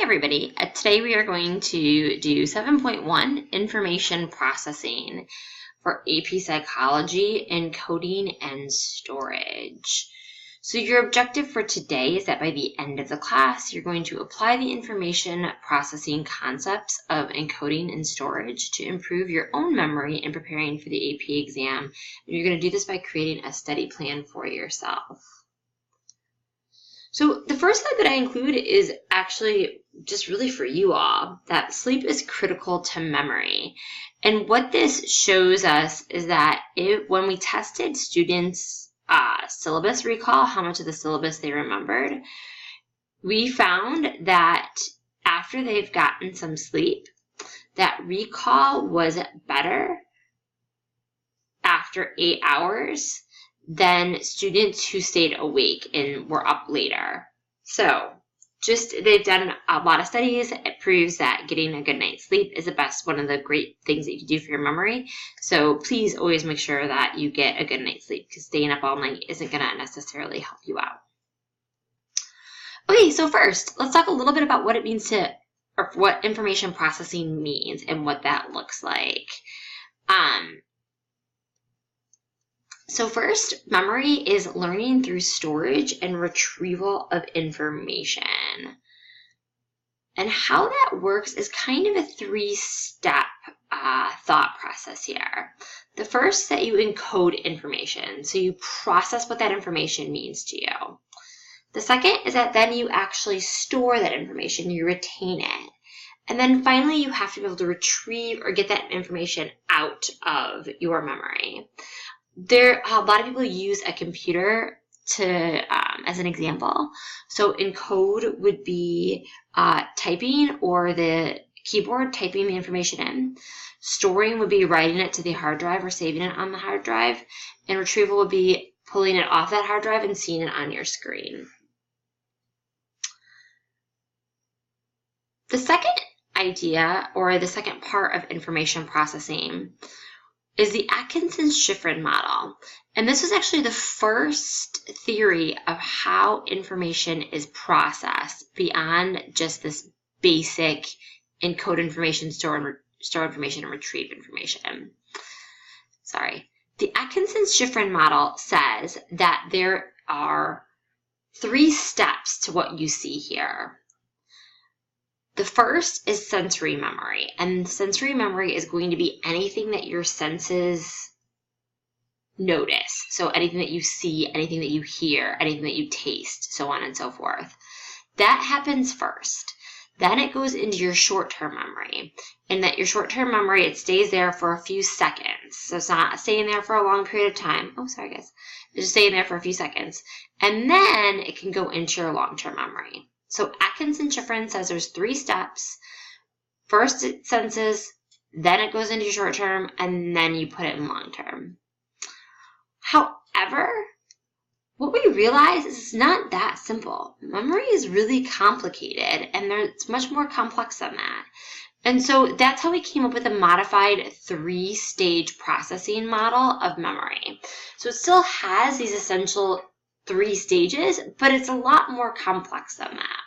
Hi everybody, today we are going to do 7.1 Information Processing for AP Psychology, Encoding and Storage. So your objective for today is that by the end of the class, you're going to apply the information processing concepts of encoding and storage to improve your own memory in preparing for the AP exam. And you're going to do this by creating a study plan for yourself. So the first slide that I include is actually just really for you all, that sleep is critical to memory. And what this shows us is that when we tested students' syllabus recall, how much of the syllabus they remembered, we found that after they've gotten some sleep, that recall was better after 8 hours than students who stayed awake and were up later. So they've done a lot of studies. It proves that getting a good night's sleep is one of the great things that you can do for your memory. So please always make sure that you get a good night's sleep, because staying up all night isn't going to necessarily help you out. Okay, so first, let's talk a little bit about what it means or what information processing means and what that looks like. So first, memory is learning through storage and retrieval of information. And how that works is kind of a three-step thought process here. The first is that you encode information, so you process what that information means to you. The second is that then you actually store that information, you retain it. And then finally, you have to be able to retrieve or get that information out of your memory. A lot of people use a computer as an example. So encode would be typing or the keyboard, typing the information in. Storing would be writing it to the hard drive or saving it on the hard drive. And retrieval would be pulling it off that hard drive and seeing it on your screen. The second idea, or the second part of information processing, is the Atkinson-Shiffrin model. And this was actually the first theory of how information is processed beyond just this basic encode information, store information, and retrieve information. The Atkinson-Shiffrin model says that there are 3 steps to what you see here. The first is sensory memory, and sensory memory is going to be anything that your senses notice. So anything that you see, anything that you hear, anything that you taste, so on and so forth. That happens first. Then it goes into your short-term memory, and that your short-term memory, it stays there for a few seconds. So it's not staying there for a long period of time. Oh, sorry guys. It's just staying there for a few seconds. And then it can go into your long-term memory. So Atkinson-Shiffrin says there's 3 steps. First it senses, then it goes into short term, and then you put it in long term. However, what we realize is it's not that simple. Memory is really complicated, and it's much more complex than that. And so that's how we came up with a modified 3-stage processing model of memory. So it still has these essential 3 stages, but it's a lot more complex than that.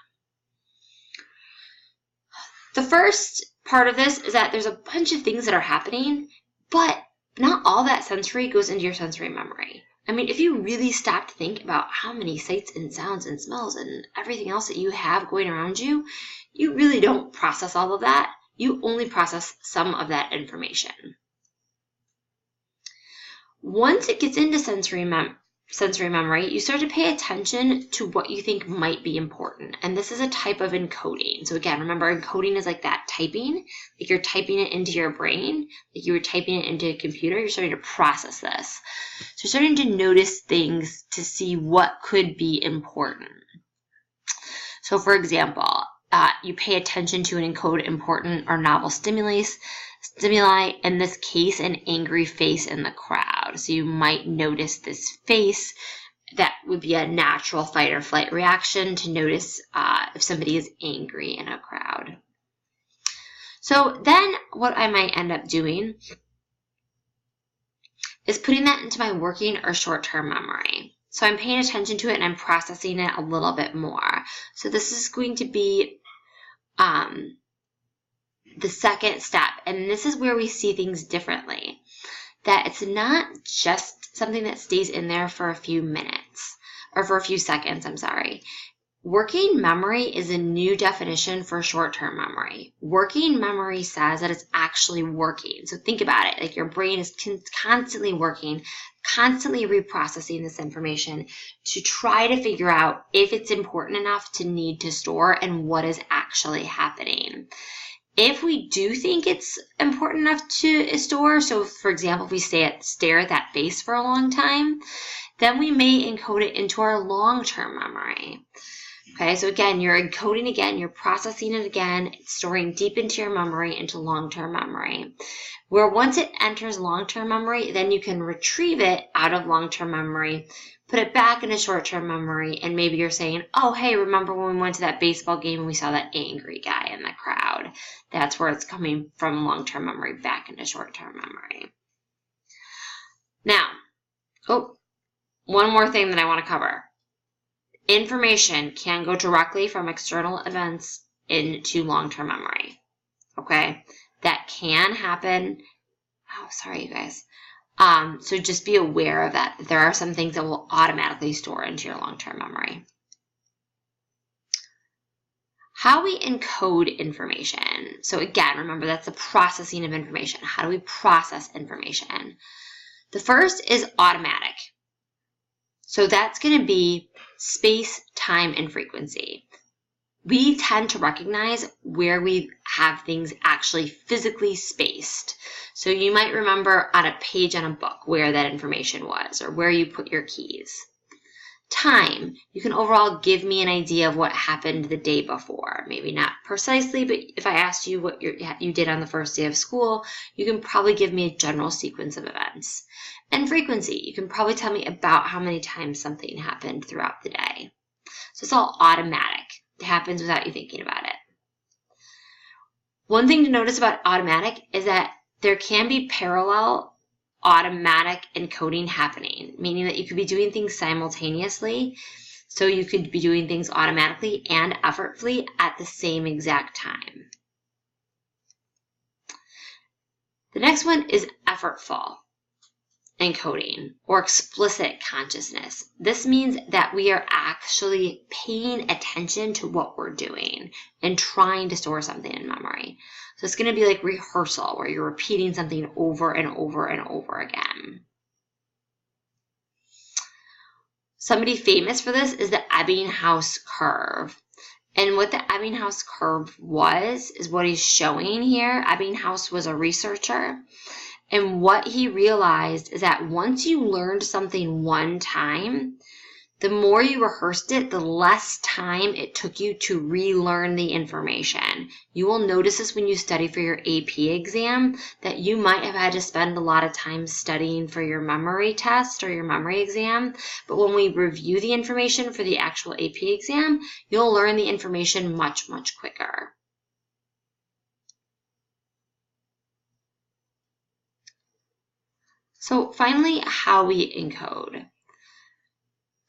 The first part of this is that there's a bunch of things that are happening, but not all that sensory goes into your sensory memory. I mean, if you really stop to think about how many sights and sounds and smells and everything else that you have going around you, you really don't process all of that. You only process some of that information. Once it gets into sensory memory, you start to pay attention to what you think might be important. And this is a type of encoding. So again, remember, encoding is like that typing, like you're typing it into your brain, like you were typing it into a computer. You're starting to process this. So you're starting to notice things to see what could be important. So for example, you pay attention to and encode important or novel stimuli, in this case, an angry face in the crowd. So you might notice this face. That would be a natural fight or flight reaction to notice if somebody is angry in a crowd. So then what I might end up doing is putting that into my working or short-term memory. So I'm paying attention to it and I'm processing it a little bit more. So this is going to be the second step, and this is where we see things differently, that it's not just something that stays in there for a few minutes, or for a few seconds, I'm sorry. Working memory is a new definition for short-term memory. Working memory says that it's actually working. So think about it, like your brain is constantly working, constantly reprocessing this information to try to figure out if it's important enough to need to store and what is actually happening. If we do think it's important enough to store, so for example, if we stare at that face for a long time, then we may encode it into our long-term memory. Okay, so again, you're encoding again, you're processing it again, it's storing deep into your memory, into long-term memory. Where once it enters long-term memory, then you can retrieve it out of long-term memory, put it back into short-term memory, and maybe you're saying, oh, hey, remember when we went to that baseball game and we saw that angry guy in the crowd? That's where it's coming from long-term memory back into short-term memory. Now, one more thing that I want to cover. Information can go directly from external events into long-term memory. Okay? That can happen. Oh, sorry, you guys. So just be aware of that. There are some things that will automatically store into your long-term memory. How we encode information. So again, remember that's the processing of information. How do we process information? The first is automatic. So that's going to be space, time, and frequency. We tend to recognize where we have things actually physically spaced. So you might remember on a page on a book where that information was or where you put your keys. Time, you can overall give me an idea of what happened the day before. Maybe not precisely, but if I asked you what you did on the first day of school, you can probably give me a general sequence of events. And frequency, you can probably tell me about how many times something happened throughout the day. So it's all automatic. It happens without you thinking about it. One thing to notice about automatic is that there can be parallel automatic encoding happening, meaning that you could be doing things simultaneously. So you could be doing things automatically and effortfully at the same exact time. The next one is effortful encoding or explicit consciousness. This means that we are actually paying attention to what we're doing and trying to store something in memory. So it's going to be like rehearsal where you're repeating something over and over and over again. Somebody famous for this is the Ebbinghaus curve. And what the Ebbinghaus curve is what he's showing here. Ebbinghaus was a researcher. And what he realized is that once you learned something one time, the more you rehearsed it, the less time it took you to relearn the information. You will notice this when you study for your AP exam, that you might have had to spend a lot of time studying for your memory test or your memory exam. But when we review the information for the actual AP exam, you'll learn the information much, much quicker. So finally, how we encode.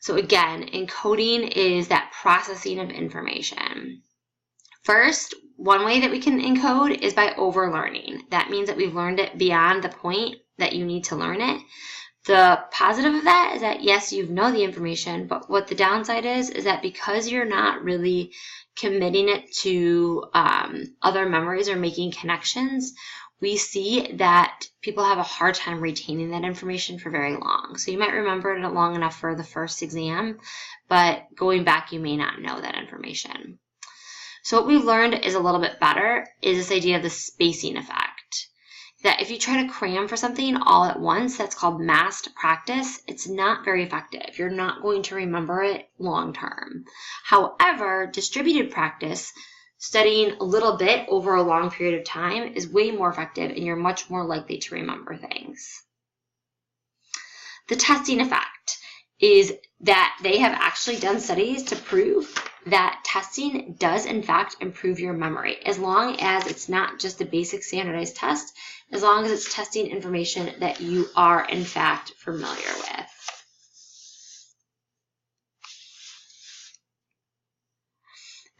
So again, encoding is that processing of information. First, one way that we can encode is by overlearning. That means that we've learned it beyond the point that you need to learn it. The positive of that is that yes, you know the information, but what the downside is that because you're not really committing it to other memories or making connections, we see that people have a hard time retaining that information for very long. So you might remember it long enough for the first exam, but going back, you may not know that information. So what we've learned is a little bit better is this idea of the spacing effect. That if you try to cram for something all at once, that's called massed practice, it's not very effective. You're not going to remember it long term. However, distributed practice, studying a little bit over a long period of time, is way more effective and you're much more likely to remember things. The testing effect is that they have actually done studies to prove that testing does in fact improve your memory, as long as it's not just a basic standardized test, as long as it's testing information that you are in fact familiar with.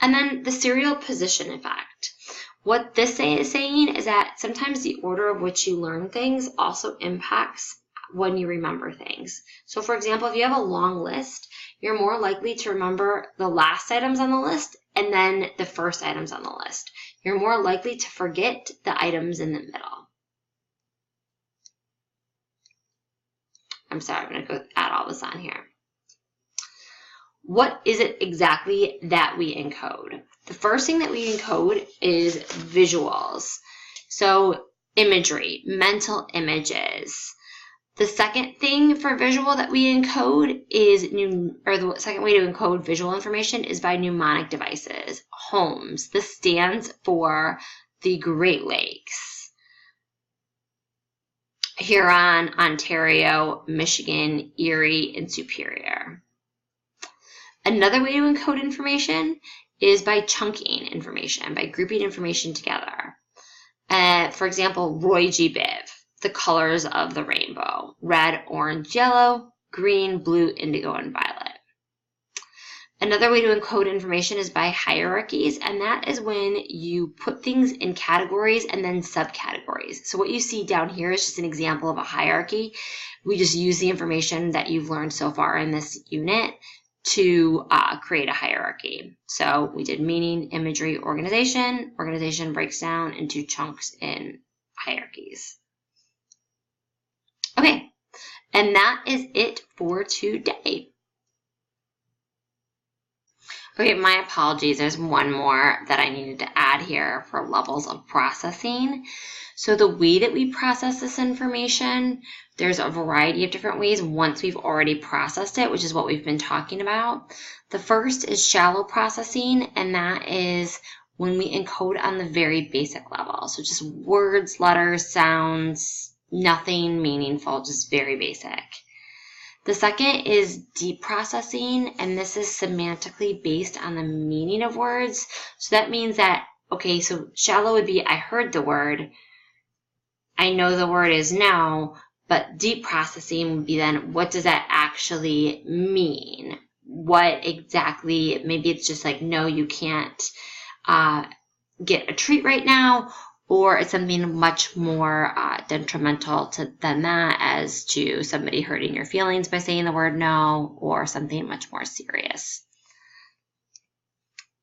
And then the serial position effect. What this is saying is that sometimes the order of which you learn things also impacts when you remember things. So for example, if you have a long list, you're more likely to remember the last items on the list and then the first items on the list. You're more likely to forget the items in the middle. I'm sorry, I'm going to go add all this on here. What is it exactly that we encode? The first thing that we encode is visuals. So imagery, mental images. The second thing for visual that we encode is the second way to encode visual information is by mnemonic devices, HOMES. This stands for the Great Lakes. Huron, Ontario, Michigan, Erie, and Superior. Another way to encode information is by chunking information, by grouping information together. For example, Roy G. Biv, the colors of the rainbow: red, orange, yellow, green, blue, indigo, and violet. Another way to encode information is by hierarchies, and that is when you put things in categories and then subcategories. So what you see down here is just an example of a hierarchy. We just use the information that you've learned so far in this unit to create a hierarchy. So we did meaning, imagery, organization. Organization breaks down into chunks in hierarchies. Okay, and that is it for today. Okay, my apologies. There's one more that I needed to add here for levels of processing. So the way that we process this information, there's a variety of different ways once we've already processed it, which is what we've been talking about. The first is shallow processing, and that is when we encode on the very basic level. So just words, letters, sounds, nothing meaningful, just very basic. The second is deep processing, and this is semantically based on the meaning of words. So that means that, okay, so shallow would be, I heard the word, I know the word is no, but deep processing would be then, what does that actually mean? What exactly, maybe it's just like, no, you can't get a treat right now, or it's something much more detrimental than that, as to somebody hurting your feelings by saying the word no, or something much more serious.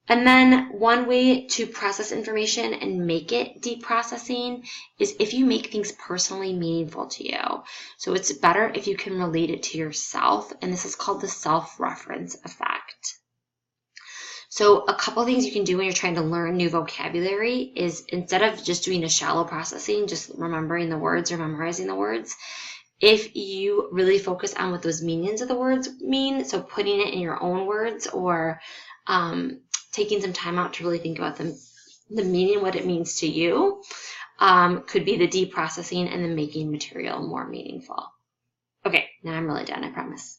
And then one way to process information and make it deep processing is if you make things personally meaningful to you. So it's better if you can relate it to yourself, and this is called the self-reference effect. So a couple things you can do when you're trying to learn new vocabulary is, instead of just doing a shallow processing, just remembering the words or memorizing the words, if you really focus on what those meanings of the words mean, so putting it in your own words, or taking some time out to really think about the meaning, what it means to you, could be the deep processing and the making material more meaningful. Okay, now I'm really done, I promise.